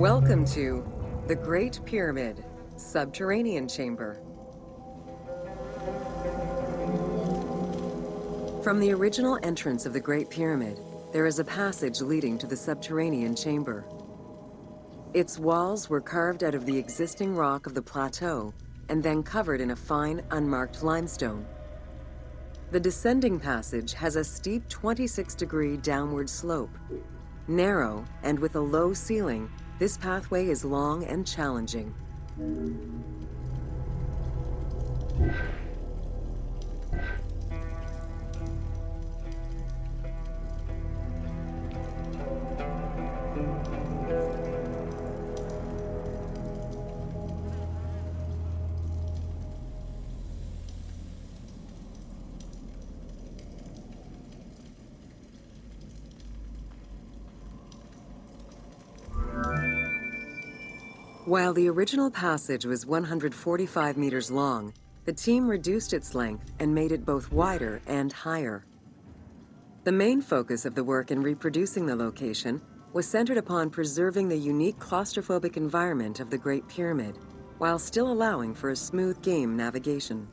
Welcome to the Great Pyramid Subterranean Chamber. From the original entrance of the Great Pyramid, there is a passage leading to the subterranean chamber. Its walls were carved out of the existing rock of the plateau and then covered in a fine, unmarked limestone. The descending passage has a steep 26-degree downward slope. Narrow and with a low ceiling, this pathway is long and challenging. While the original passage was 145 meters long, the team reduced its length and made it both wider and higher. The main focus of the work in reproducing the location was centered upon preserving the unique claustrophobic environment of the Great Pyramid, while still allowing for a smooth game navigation.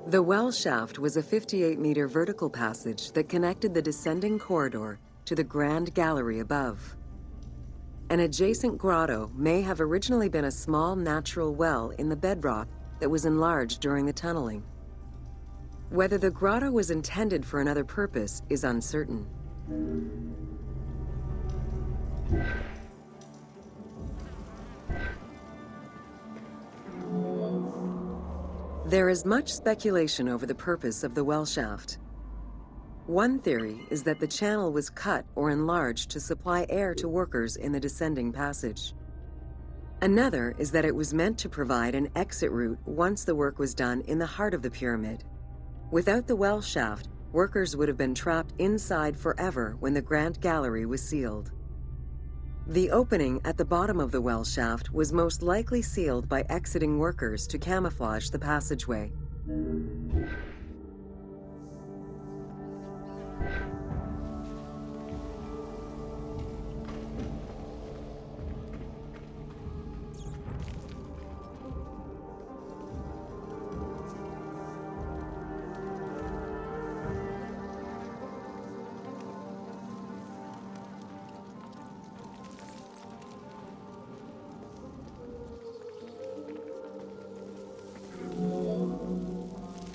The well shaft was a 58-meter vertical passage that connected the descending corridor to the grand gallery above. An adjacent grotto may have originally been a small natural well in the bedrock that was enlarged during the tunneling. Whether the grotto was intended for another purpose is uncertain. There is much speculation over the purpose of the well shaft. One theory is that the channel was cut or enlarged to supply air to workers in the descending passage. Another is that it was meant to provide an exit route once the work was done in the heart of the pyramid. Without the well shaft, workers would have been trapped inside forever when the grand gallery was sealed. The opening at the bottom of the well shaft was most likely sealed by exiting workers to camouflage the passageway.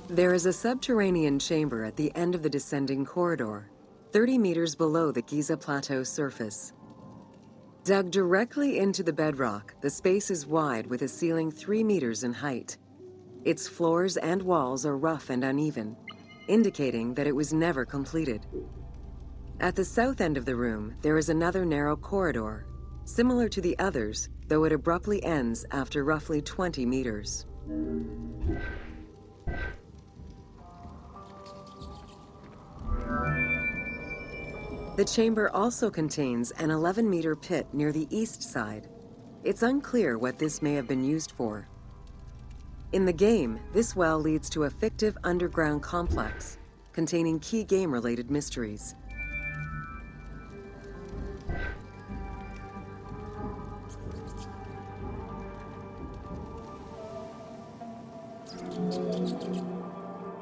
There is a subterranean chamber at the end of the descending corridor, 30 meters below the Giza Plateau surface. Dug directly into the bedrock, the space is wide with a ceiling 3 meters in height. Its floors and walls are rough and uneven, indicating that it was never completed. At the south end of the room, there is another narrow corridor, similar to the others, though it abruptly ends after roughly 20 meters. The chamber also contains an 11-meter pit near the east side. It's unclear what this may have been used for. In the game, this well leads to a fictive underground complex containing key game-related mysteries.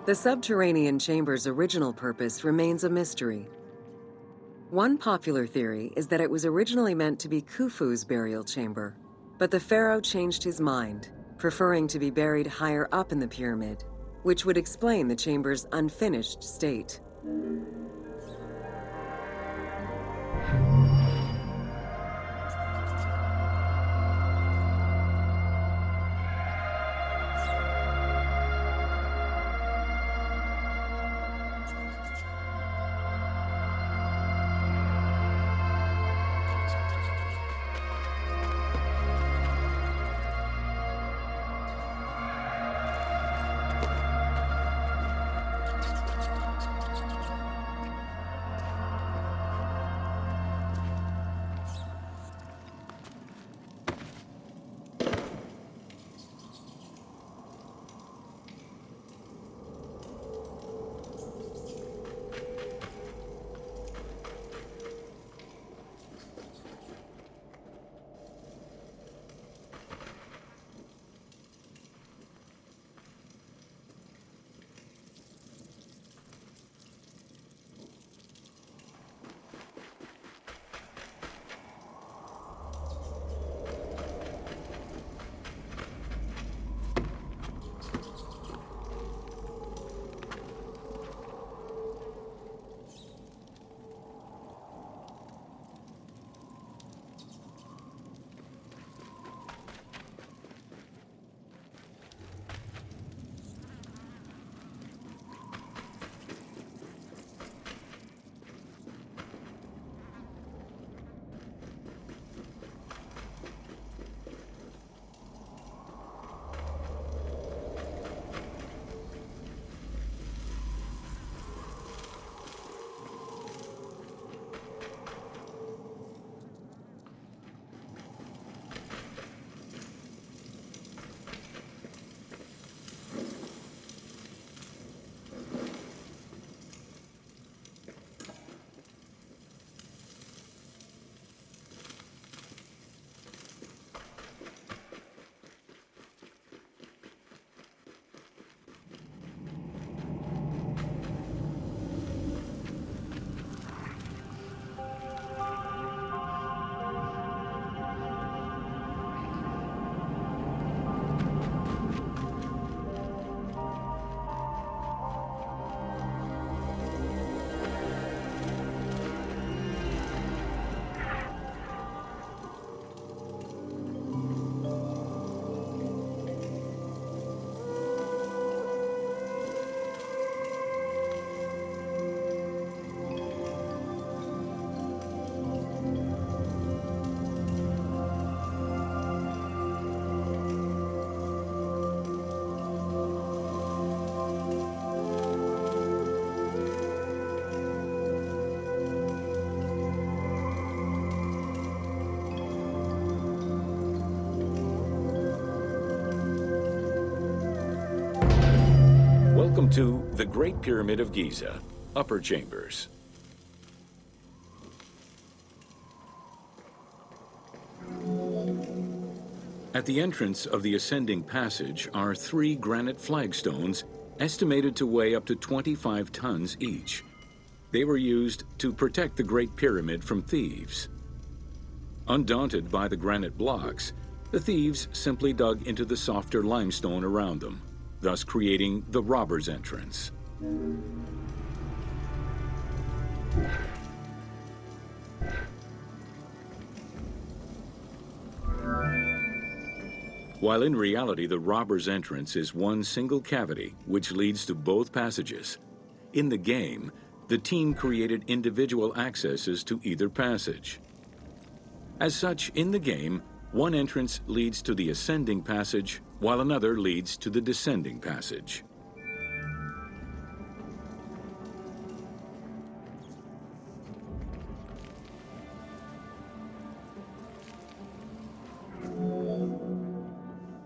The subterranean chamber's original purpose remains a mystery. One popular theory is that it was originally meant to be Khufu's burial chamber, but the pharaoh changed his mind, preferring to be buried higher up in the pyramid, which would explain the chamber's unfinished state. Welcome to the Great Pyramid of Giza, Upper Chambers. At the entrance of the ascending passage are 3 granite flagstones estimated to weigh up to 25 tons each. They were used to protect the Great Pyramid from thieves. Undaunted by the granite blocks, the thieves simply dug into the softer limestone around them, thus creating the robber's entrance. While in reality the robber's entrance is one single cavity which leads to both passages, in the game, the team created individual accesses to either passage. As such, in the game, one entrance leads to the ascending passage, while another leads to the descending passage.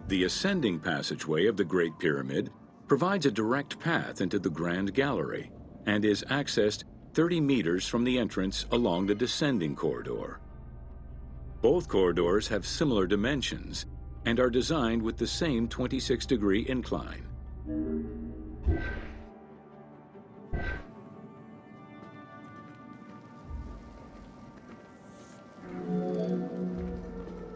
The ascending passageway of the Great Pyramid provides a direct path into the Grand Gallery and is accessed 30 meters from the entrance along the descending corridor. Both corridors have similar dimensions and are designed with the same 26-degree incline.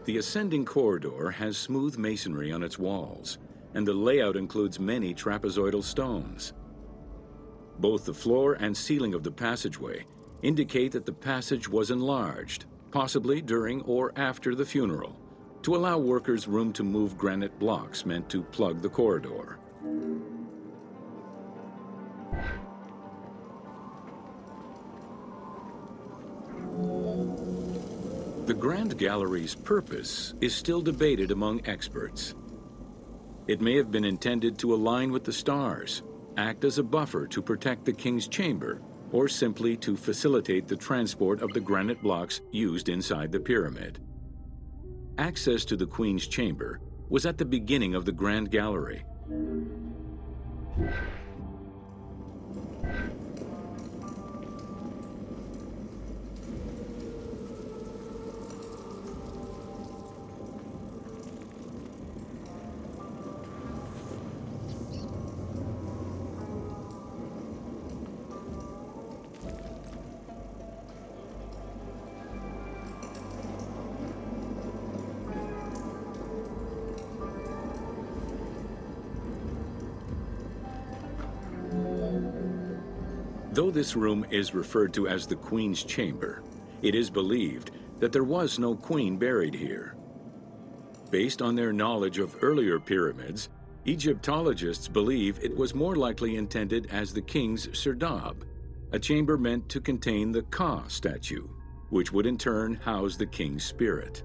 The ascending corridor has smooth masonry on its walls, and the layout includes many trapezoidal stones. Both the floor and ceiling of the passageway indicate that the passage was enlarged, possibly during or after the funeral, to allow workers room to move granite blocks meant to plug the corridor. The Grand Gallery's purpose is still debated among experts. It may have been intended to align with the stars, act as a buffer to protect the king's chamber, or simply to facilitate the transport of the granite blocks used inside the pyramid. Access to the queen's chamber was at the beginning of the Grand Gallery. Though this room is referred to as the Queen's Chamber, it is believed that there was no queen buried here. Based on their knowledge of earlier pyramids, Egyptologists believe it was more likely intended as the king's serdab, a chamber meant to contain the Ka statue, which would in turn house the king's spirit.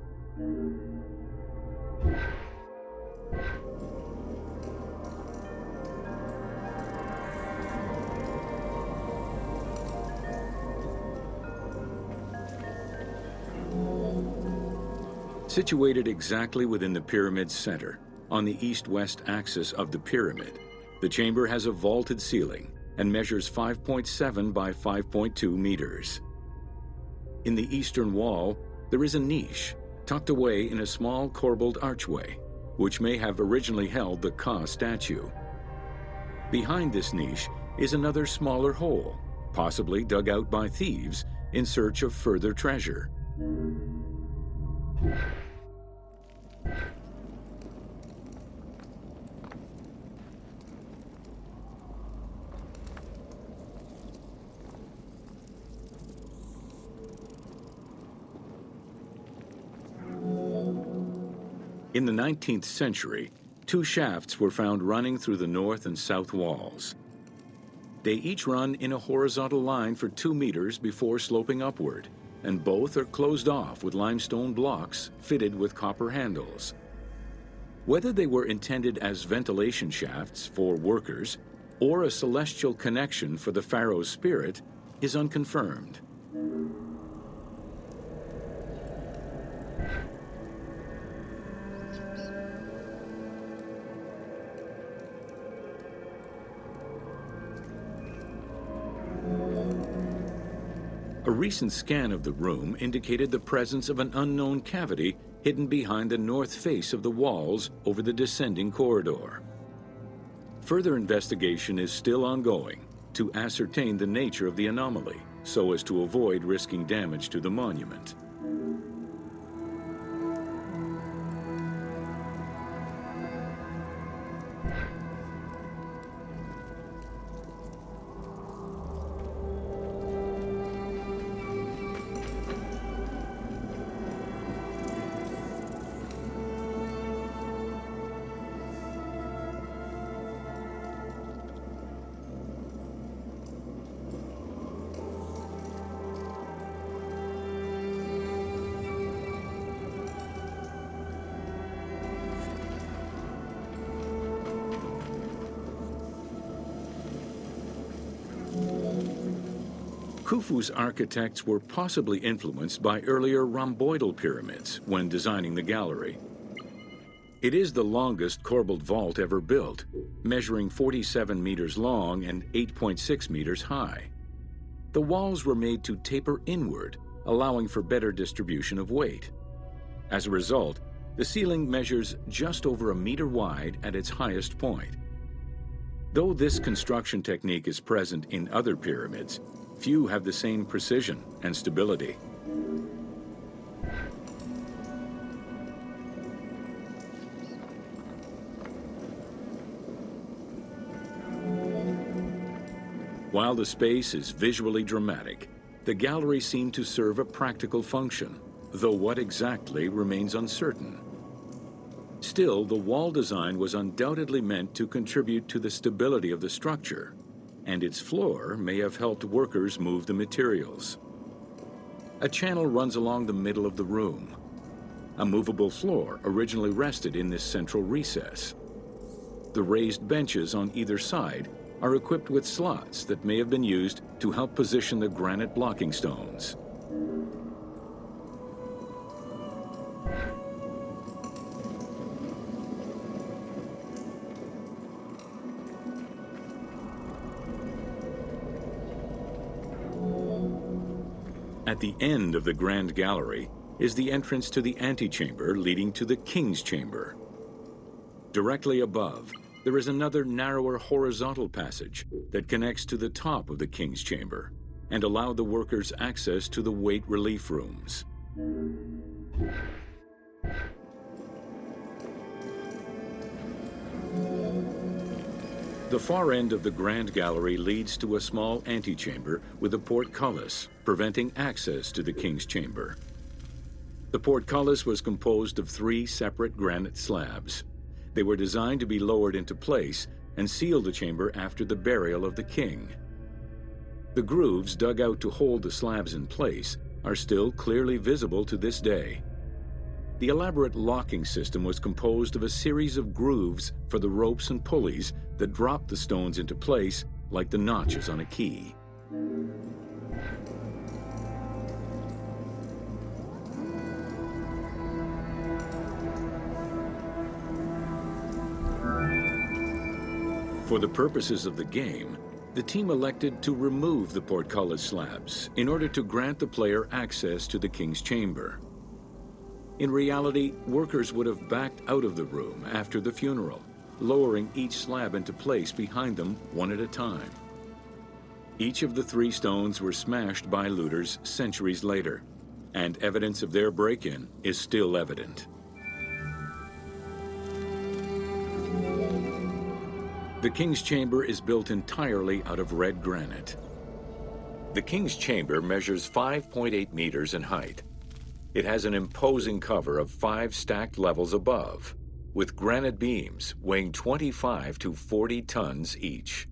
Situated exactly within the pyramid's center, on the east-west axis of the pyramid, the chamber has a vaulted ceiling and measures 5.7 by 5.2 meters. In the eastern wall, there is a niche tucked away in a small corbelled archway, which may have originally held the Ka statue. Behind this niche is another smaller hole, possibly dug out by thieves in search of further treasure. In the 19th century, 2 shafts were found running through the north and south walls. They each run in a horizontal line for 2 meters before sloping upward, and both are closed off with limestone blocks fitted with copper handles. Whether they were intended as ventilation shafts for workers or a celestial connection for the pharaoh's spirit is unconfirmed. A recent scan of the room indicated the presence of an unknown cavity hidden behind the north face of the walls over the descending corridor. Further investigation is still ongoing to ascertain the nature of the anomaly so as to avoid risking damage to the monument. Khufu's architects were possibly influenced by earlier rhomboidal pyramids when designing the gallery. It is the longest corbelled vault ever built, measuring 47 meters long and 8.6 meters high. The walls were made to taper inward, allowing for better distribution of weight. As a result, the ceiling measures just over a meter wide at its highest point. Though this construction technique is present in other pyramids, few have the same precision and stability. While the space is visually dramatic, the gallery seemed to serve a practical function, though what exactly remains uncertain. Still, the wall design was undoubtedly meant to contribute to the stability of the structure, and its floor may have helped workers move the materials. A channel runs along the middle of the room. A movable floor originally rested in this central recess. The raised benches on either side are equipped with slots that may have been used to help position the granite blocking stones. At the end of the Grand Gallery is the entrance to the antechamber leading to the King's Chamber. Directly above, there is another narrower horizontal passage that connects to the top of the King's Chamber and allowed the workers access to the weight relief rooms. The far end of the Grand Gallery leads to a small antechamber with a portcullis, preventing access to the King's Chamber. The portcullis was composed of 3 separate granite slabs. They were designed to be lowered into place and seal the chamber after the burial of the king. The grooves dug out to hold the slabs in place are still clearly visible to this day. The elaborate locking system was composed of a series of grooves for the ropes and pulleys that dropped the stones into place like the notches on a key. For the purposes of the game, the team elected to remove the portcullis slabs in order to grant the player access to the King's Chamber. In reality, workers would have backed out of the room after the funeral, lowering each slab into place behind them one at a time. Each of the 3 stones were smashed by looters centuries later, and evidence of their break-in is still evident. The King's Chamber is built entirely out of red granite. The King's Chamber measures 5.8 meters in height. It has an imposing cover of 5 stacked levels above, with granite beams weighing 25 to 40 tons each.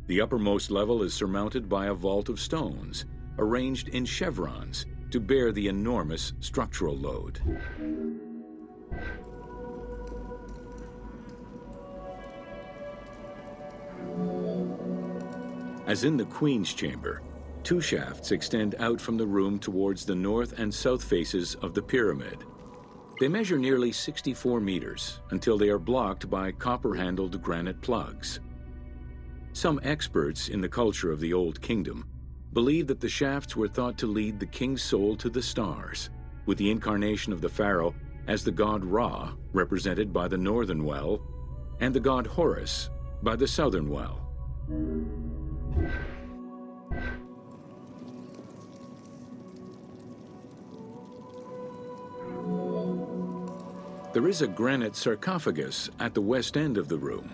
The uppermost level is surmounted by a vault of stones, arranged in chevrons to bear the enormous structural load. As in the Queen's Chamber, 2 shafts extend out from the room towards the north and south faces of the pyramid. They measure nearly 64 meters until they are blocked by copper-handled granite plugs. Some experts in the culture of the Old Kingdom believed that the shafts were thought to lead the king's soul to the stars, with the incarnation of the pharaoh as the god Ra, represented by the northern well, and the god Horus by the southern well. There is a granite sarcophagus at the west end of the room,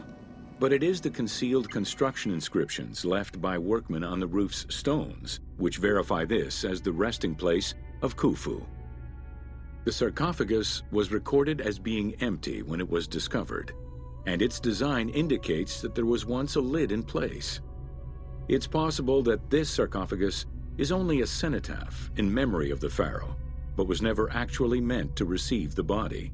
but it is the concealed construction inscriptions left by workmen on the roof's stones which verify this as the resting place of Khufu. The sarcophagus was recorded as being empty when it was discovered, and its design indicates that there was once a lid in place. It's possible that this sarcophagus is only a cenotaph in memory of the pharaoh, but was never actually meant to receive the body.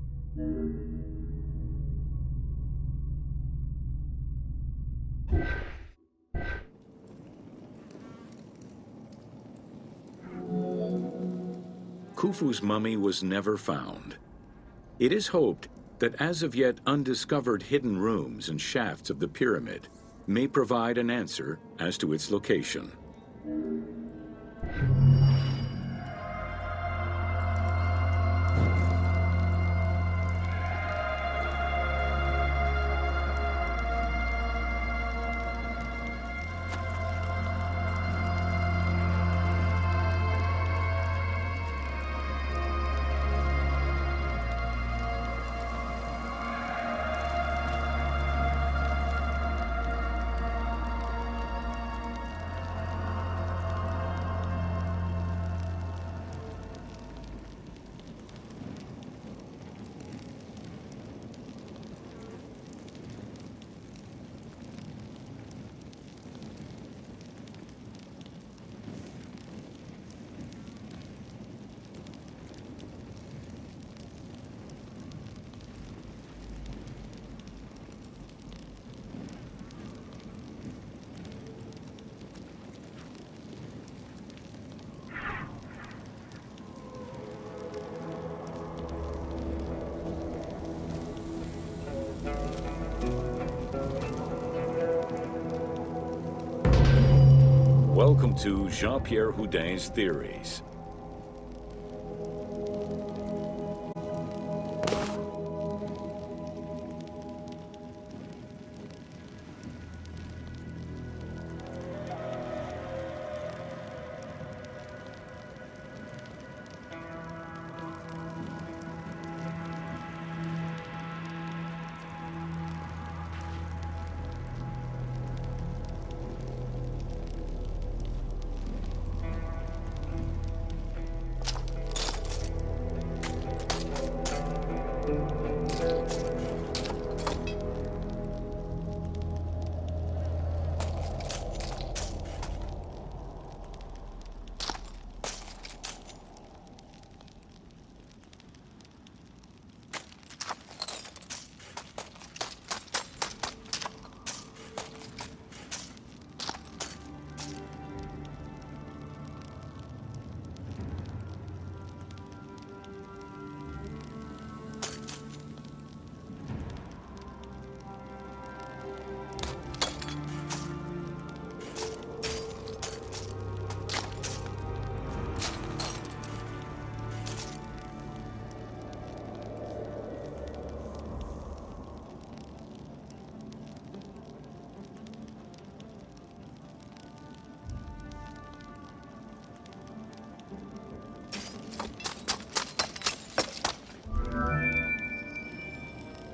Khufu's mummy was never found. It is hoped that as of yet undiscovered hidden rooms and shafts of the pyramid may provide an answer as to its location. Welcome to Jean-Pierre Houdin's Theories.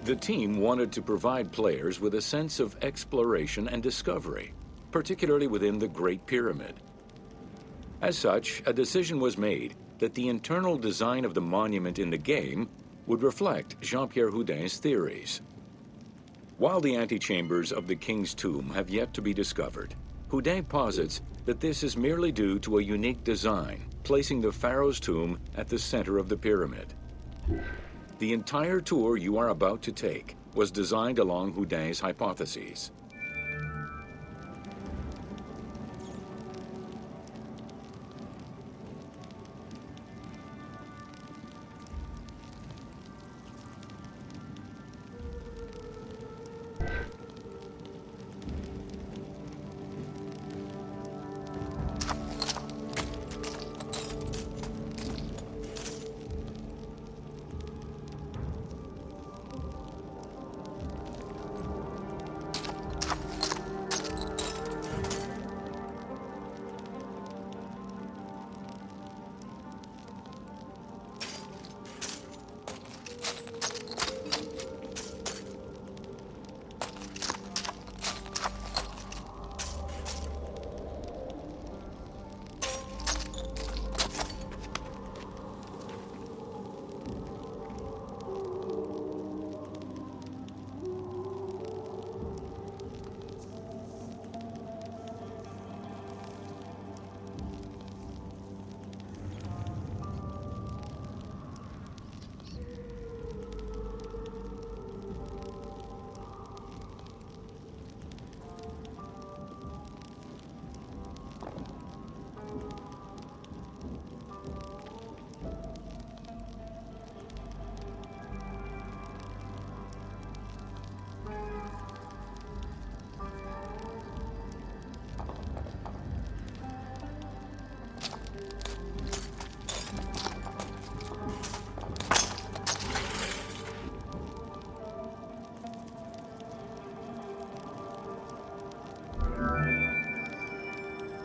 The team wanted to provide players with a sense of exploration and discovery, particularly within the Great Pyramid. As such, a decision was made that the internal design of the monument in the game would reflect Jean-Pierre Houdin's theories. While the antechambers of the king's tomb have yet to be discovered, Houdin posits that this is merely due to a unique design, placing the pharaoh's tomb at the center of the pyramid. The entire tour you are about to take was designed along Houdin's hypotheses.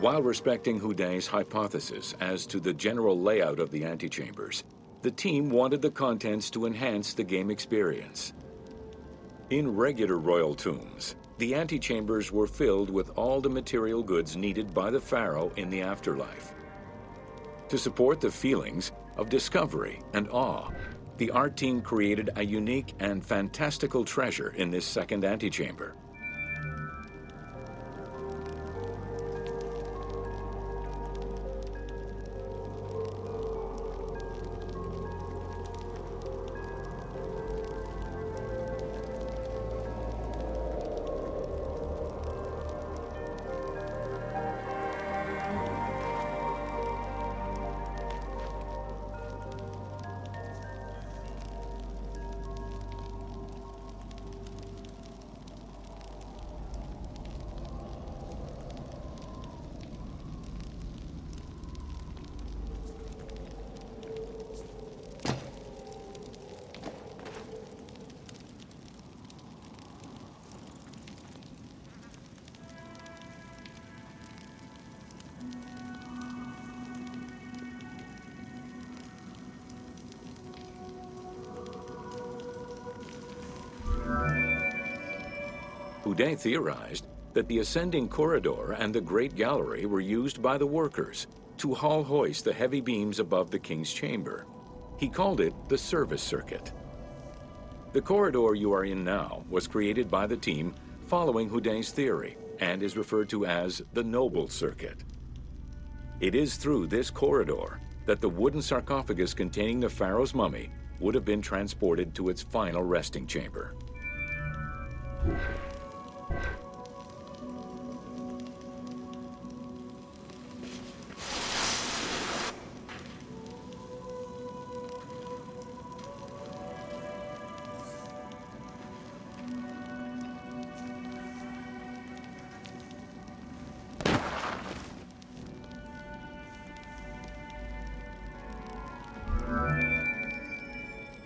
While respecting Houdin's hypothesis as to the general layout of the antechambers, the team wanted the contents to enhance the game experience. In regular royal tombs, the antechambers were filled with all the material goods needed by the pharaoh in the afterlife. To support the feelings of discovery and awe, the art team created a unique and fantastical treasure in this second antechamber. Houdin theorized that the ascending corridor and the Great Gallery were used by the workers to haul hoist the heavy beams above the king's chamber. He called it the service circuit. The corridor you are in now was created by the team following Houdin's theory and is referred to as the noble circuit. It is through this corridor that the wooden sarcophagus containing the pharaoh's mummy would have been transported to its final resting chamber.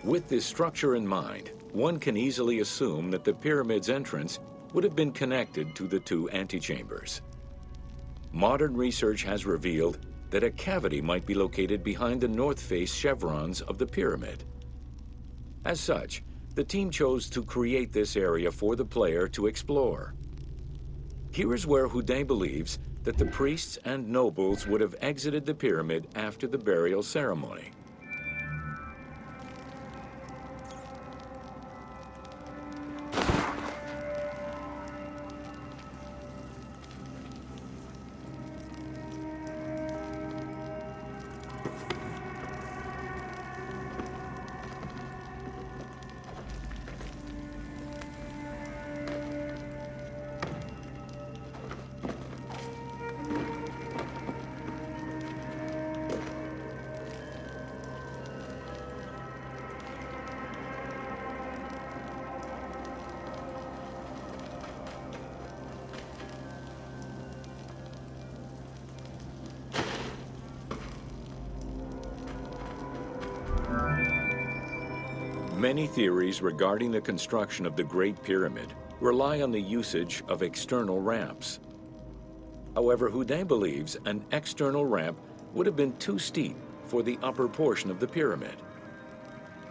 With this structure in mind, one can easily assume that the pyramid's entrance would have been connected to the two antechambers. Modern research has revealed that a cavity might be located behind the north face chevrons of the pyramid. As such, the team chose to create this area for the player to explore. Here is where Houdin believes that the priests and nobles would have exited the pyramid after the burial ceremony. Many theories regarding the construction of the Great Pyramid rely on the usage of external ramps. However, Houdin believes an external ramp would have been too steep for the upper portion of the pyramid.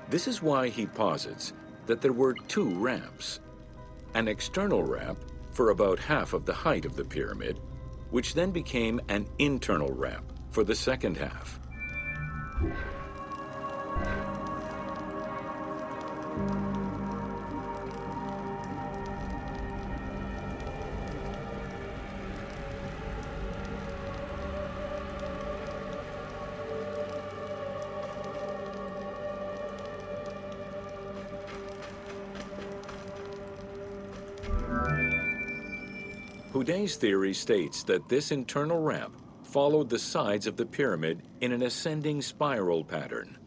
This is why he posits that there were two ramps. An external ramp for about half of the height of the pyramid, which then became an internal ramp for the second half. Houdin's theory states that this internal ramp followed the sides of the pyramid in an ascending spiral pattern.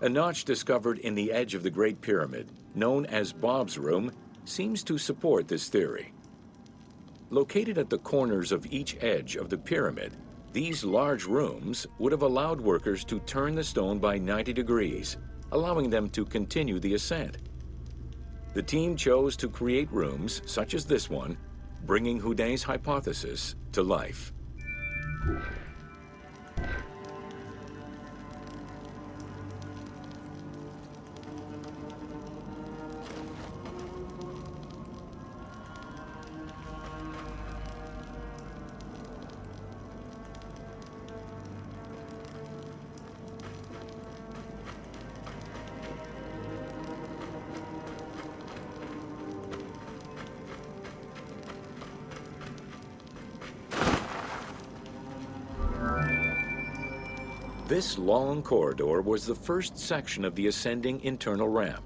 A notch discovered in the edge of the Great Pyramid, known as Bob's Room, seems to support this theory. Located at the corners of each edge of the pyramid, these large rooms would have allowed workers to turn the stone by 90 degrees, allowing them to continue the ascent. The team chose to create rooms such as this one, bringing Houdin's hypothesis to life. This long corridor was the first section of the ascending internal ramp.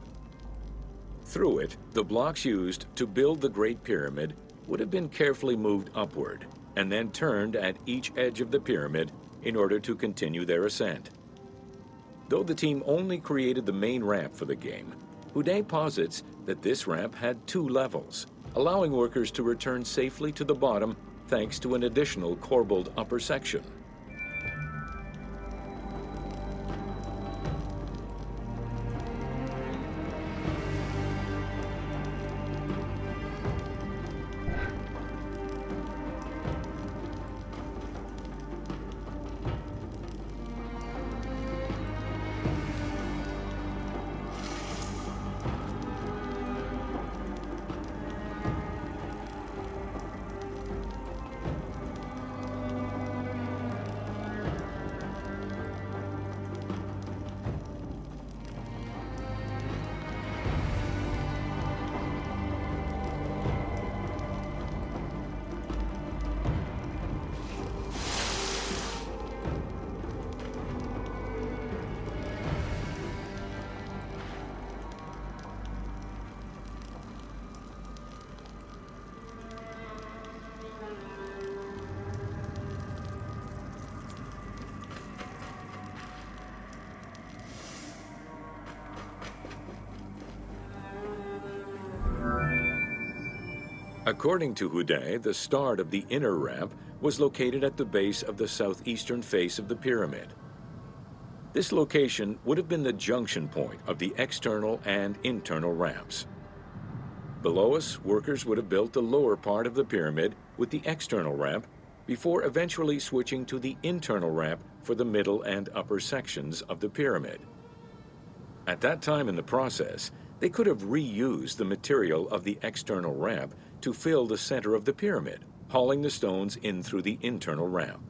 Through it, the blocks used to build the Great Pyramid would have been carefully moved upward and then turned at each edge of the pyramid in order to continue their ascent. Though the team only created the main ramp for the game, Houdet posits that this ramp had 2 levels, allowing workers to return safely to the bottom thanks to an additional corbelled upper section. According to Houdet, the start of the inner ramp was located at the base of the southeastern face of the pyramid. This location would have been the junction point of the external and internal ramps. Below us, workers would have built the lower part of the pyramid with the external ramp before eventually switching to the internal ramp for the middle and upper sections of the pyramid. At that time in the process, they could have reused the material of the external ramp to fill the center of the pyramid, hauling the stones in through the internal ramp.